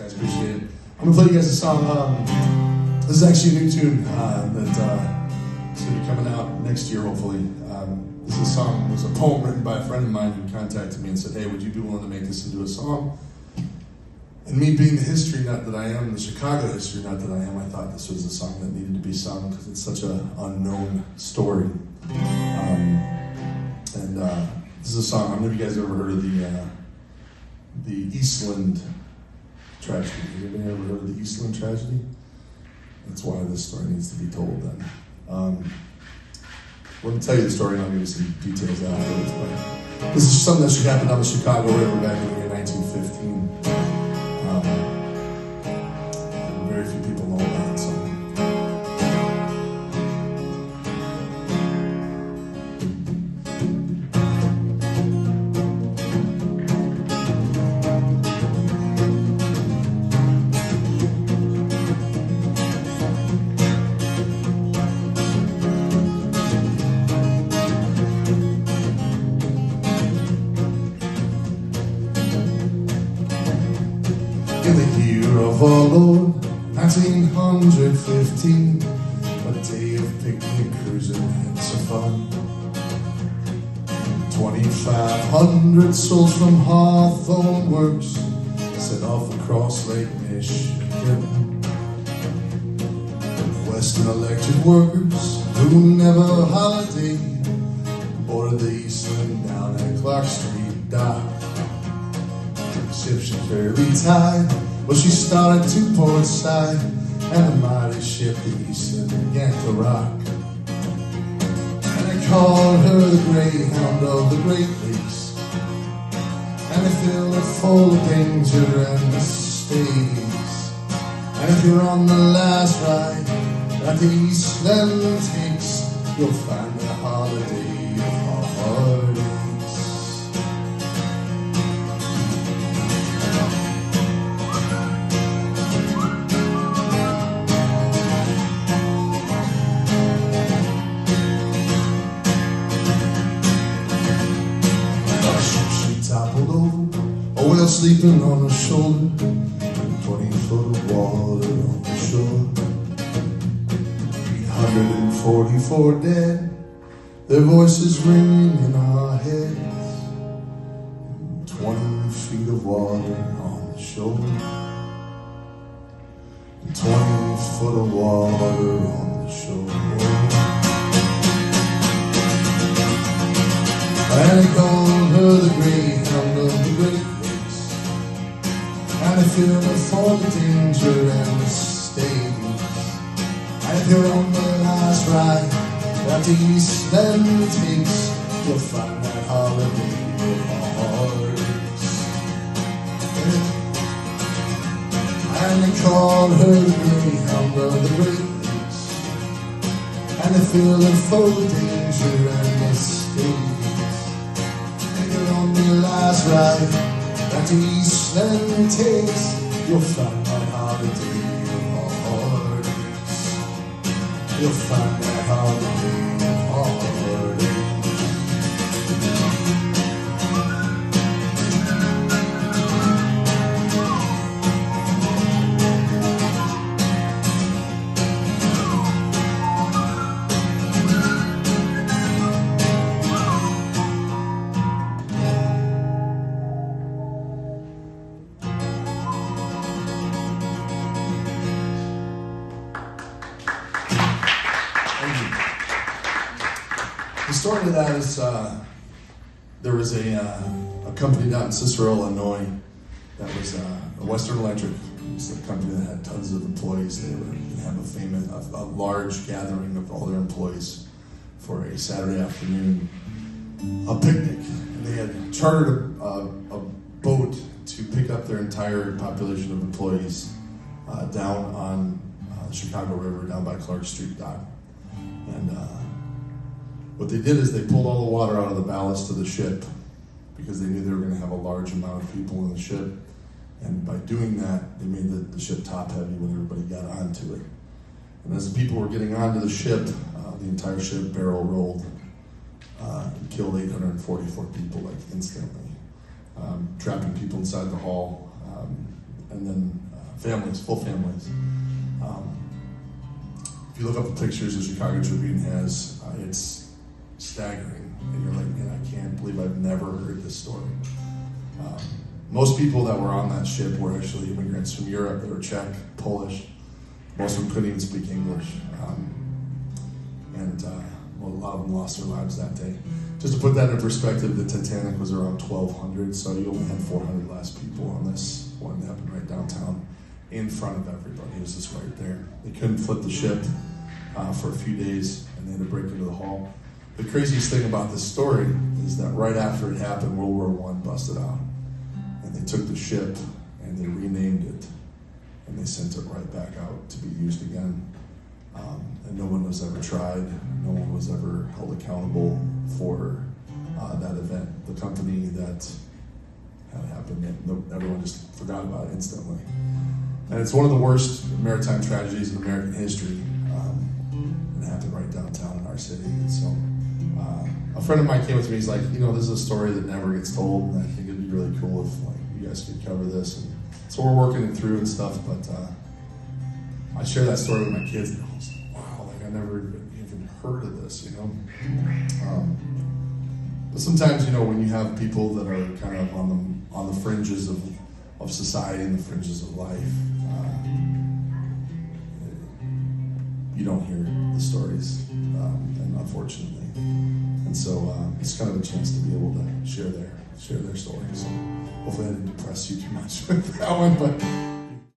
guys. Appreciate it. I'm gonna play you guys a song. This is actually a new tune that's gonna be coming out next year, hopefully. This is a song. It was a poem written by a friend of mine who contacted me and said, "Hey, would you be willing to make this into a song?" And me being the history nut that I am, the Chicago history nut that I am, I thought this was a song that needed to be sung because it's such an unknown story. This is a song. I don't know if you guys ever heard of the Eastland tragedy. Have you ever heard of the Eastland tragedy? That's why this story needs to be told then. Let me tell you the story and I'll give you some details afterwards. But this is something that should happen on the Chicago River back in the year 1915. Very few people know about it, so. In the year of our Lord, 1915, a day of picnic cruising and some fun. 2,500 souls from Hawthorne Works set off across Lake Michigan. Western electric workers who never holiday boarded the Eastland down at Clark Street dock. Ship she fairly tied, well, she started to port side, and the mighty ship, the Eastland, began to rock. And they called her the Greyhound of the Great Lakes, and they filled her full of danger and mistakes. And if you're on the last ride that the Eastland takes, you'll find a holiday of heartaches. A whale sleeping on her shoulder, 20 foot of water on the shore. 344 dead, their voices ringing in our heads. 20 feet of water on the shore. 20 foot of water on the shore. And they called her the Greyhound of the Great Lakes, and they filled her full of danger and mistakes. And if you're on the last ride that the Eastland takes, you'll find that holiday of heartaches. And they called her the Greyhound of the Great Lakes, and they filled her full of danger and mistakes. On the last ride that the Eastland takes, you'll find that holiday of heartaches. You'll find that holiday of heartaches. The story of that is there was a company down in Cicero, Illinois, that was a Western Electric. It was a company that had tons of employees. They were going to have a large gathering of all their employees for a Saturday afternoon, a picnic. And they had chartered a boat to pick up their entire population of employees down on the Chicago River, down by Clark Street dock. And what they did is they pulled all the water out of the ballast of the ship because they knew they were going to have a large amount of people in the ship. And by doing that, they made the ship top heavy when everybody got onto it. And as the people were getting onto the ship, the entire ship barrel rolled and killed 844 people instantly, trapping people inside the hull. And then families, full families. If you look up the pictures the Chicago Tribune has, it's staggering. And you're like, man, I can't believe I've never heard this story. Most people that were on that ship were actually immigrants from Europe. They were Czech, Polish. Most of them couldn't even speak English. A lot of them lost their lives that day. Just to put that in perspective, the Titanic was around 1,200, so you only had 400 last people on this one that happened right downtown in front of everybody. It was just right there. They couldn't flip the ship for a few days, and they had to break into the hull. The craziest thing about this story is that right after it happened, World War I busted out. And they took the ship and they renamed it, and they sent it right back out to be used again. And no one was ever tried. No one was ever held accountable for that event. The company that had happened, everyone just forgot about it instantly. And it's one of the worst maritime tragedies in American history. It happened right downtown in our city. And so a friend of mine came with me. He's like, this is a story that never gets told, and I think it'd be really cool if you guys could cover this. And so we're working it through and stuff, but I share that story with my kids, and I was like, wow, I never even heard of this, But sometimes, when you have people that are kind of on the fringes of society and the fringes of life, you don't hear the stories, and unfortunately. And so it's kind of a chance to be able to share their story. So hopefully I didn't depress you too much with that one, but